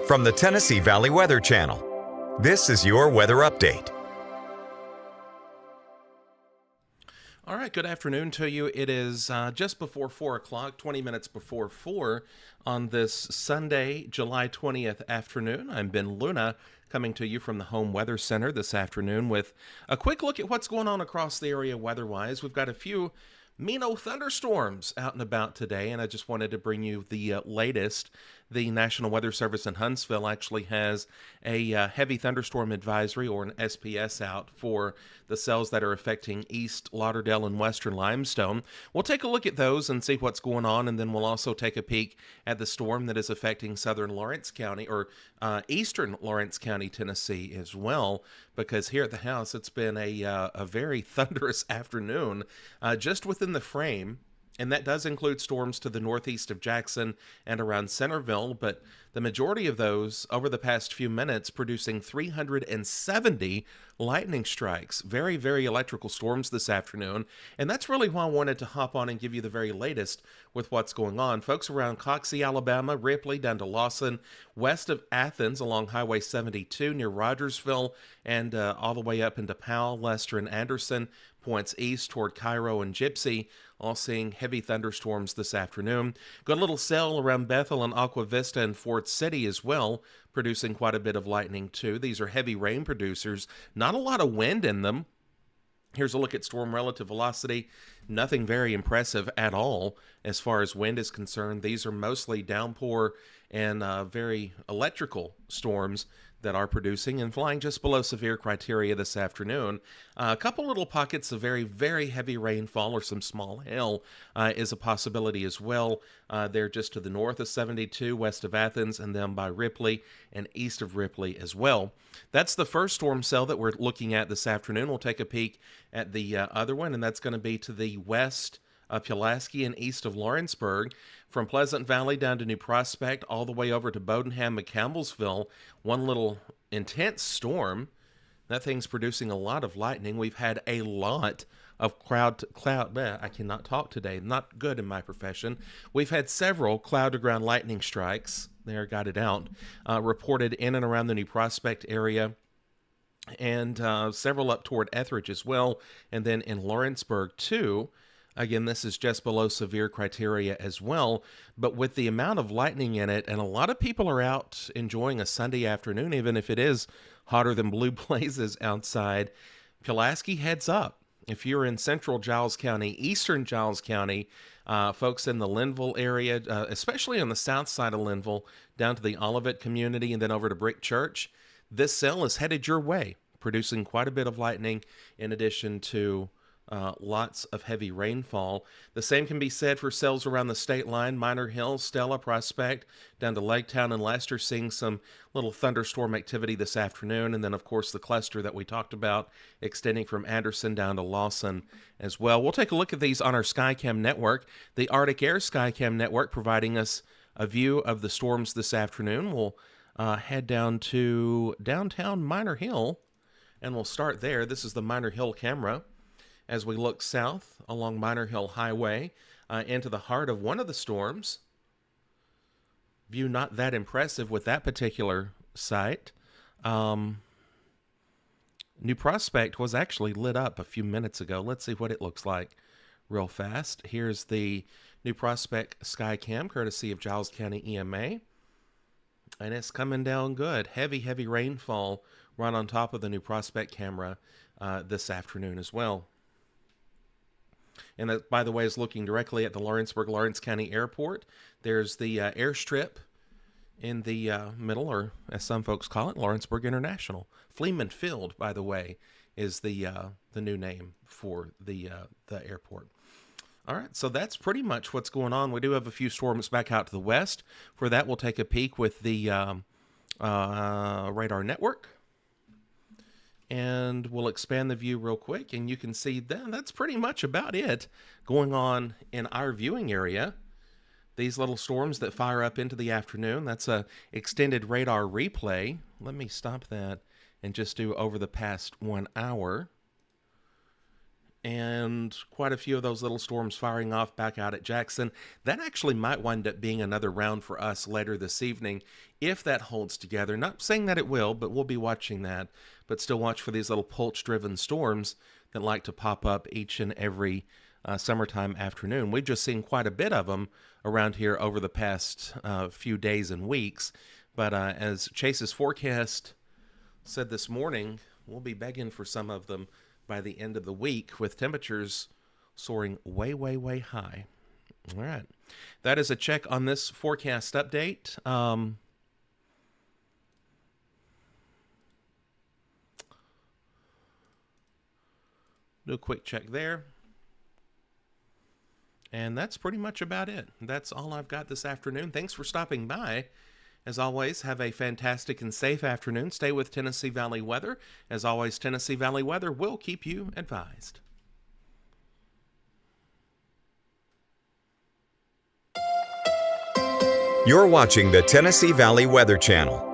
From the Tennessee Valley Weather Channel, this is your weather update. All right, good afternoon to you. It is just before 4 o'clock, 20 minutes before 4 on this Sunday, July 20th afternoon. I'm Ben Luna, coming to you from the Home Weather Center this afternoon with a quick look at what's going on across the area weather-wise. We've got a few mean old thunderstorms out and about today, and I just wanted to bring you the latest. The National Weather Service in Huntsville actually has a heavy thunderstorm advisory, or an SPS, out for the cells that are affecting East Lauderdale and Western Limestone. We'll take a look at those and see what's going on, and then we'll also take a peek at the storm that is affecting southern Lawrence County, or eastern Lawrence County, Tennessee as well, because here at the house it's been a very thunderous afternoon just within the frame. And that does include storms to the northeast of Jackson and around Centerville, but the majority of those over the past few minutes producing 370 lightning strikes. Very, very electrical storms this afternoon. And that's really why I wanted to hop on and give you the very latest with what's going on. Folks around Coxey, Alabama, Ripley, down to Lawson, west of Athens along Highway 72 near Rogersville, and all the way up into Powell, Lester, and Anderson, points east toward Cairo and Gypsy, all seeing heavy thunderstorms this afternoon. Got a little cell around Bethel and Aqua Vista and Fort City as well, producing quite a bit of lightning too. These are heavy rain producers. Not a lot of wind in them. Here's a look at storm relative velocity. Nothing very impressive at all as far as wind is concerned. These are mostly downpour and very electrical storms that are producing and flying just below severe criteria this afternoon. A couple little pockets of very, very heavy rainfall or some small hail is a possibility as well. They're just to the north of 72, west of Athens, and then by Ripley and east of Ripley as well. That's the first storm cell that we're looking at this afternoon. We'll take a peek at the other one, and that's going to be to the west of Pulaski and east of Lawrenceburg, from Pleasant Valley down to New Prospect, all the way over to Bodenham and Campbellsville. One little intense storm. That thing's producing a lot of lightning. We've had a lot of I cannot talk today. Not good in my profession. We've had several cloud-to-ground lightning strikes. There, got it out. Reported in and around the New Prospect area, and several up toward Etheridge as well, and then in Lawrenceburg too. Again, this is just below severe criteria as well, but with the amount of lightning in it, and a lot of people are out enjoying a Sunday afternoon, even if it is hotter than blue blazes outside, Pulaski heads up. If you're in central Giles County, eastern Giles County, folks in the Linville area, especially on the south side of Linville, down to the Olivet community and then over to Brick Church, this cell is headed your way, producing quite a bit of lightning in addition to lots of heavy rainfall. The same can be said for cells around the state line, Minor Hill, Stella, Prospect, down to Laketown and Lester, seeing some little thunderstorm activity this afternoon. And then, of course, the cluster that we talked about extending from Anderson down to Lawson as well. We'll take a look at these on our Skycam network. The Arctic Air Skycam network providing us a view of the storms this afternoon. We'll head down to downtown Minor Hill, and we'll start there. This is the Minor Hill camera as we look south along Minor Hill Highway into the heart of one of the storms. View not that impressive with that particular site. New Prospect was actually lit up a few minutes ago. Let's see what it looks like real fast. Here's the New Prospect Skycam, courtesy of Giles County EMA. And it's coming down good. Heavy, heavy rainfall right on top of the New Prospect camera this afternoon as well. And that, by the way, is looking directly at the Lawrence County Airport. There's the airstrip in the middle, or as some folks call it, Lawrenceburg International. Fleeman Field, by the way, is the new name for the airport. All right, so that's pretty much what's going on. We do have a few storms back out to the west. For that, we'll take a peek with the radar network. And we'll expand the view real quick, and you can see that's pretty much about it going on in our viewing area. These little storms that fire up into the afternoon, that's a extended radar replay. Let me stop that and just do over the past 1 hour. and quite a few of those little storms firing off back out at Jackson. That actually might wind up being another round for us later this evening if that holds together. Not saying that it will, but we'll be watching that. But still watch for these little pulse-driven storms that like to pop up each and every summertime afternoon. We've just seen quite a bit of them around here over the past few days and weeks. But as Chase's forecast said this morning, we'll be begging for some of them by the end of the week, with temperatures soaring way, way, way high. All right. That is a check on this forecast update. Do a quick check there. And that's pretty much about it. That's all I've got this afternoon. Thanks for stopping by. As always, have a fantastic and safe afternoon. Stay with Tennessee Valley Weather. As always, Tennessee Valley Weather will keep you advised. You're watching the Tennessee Valley Weather Channel.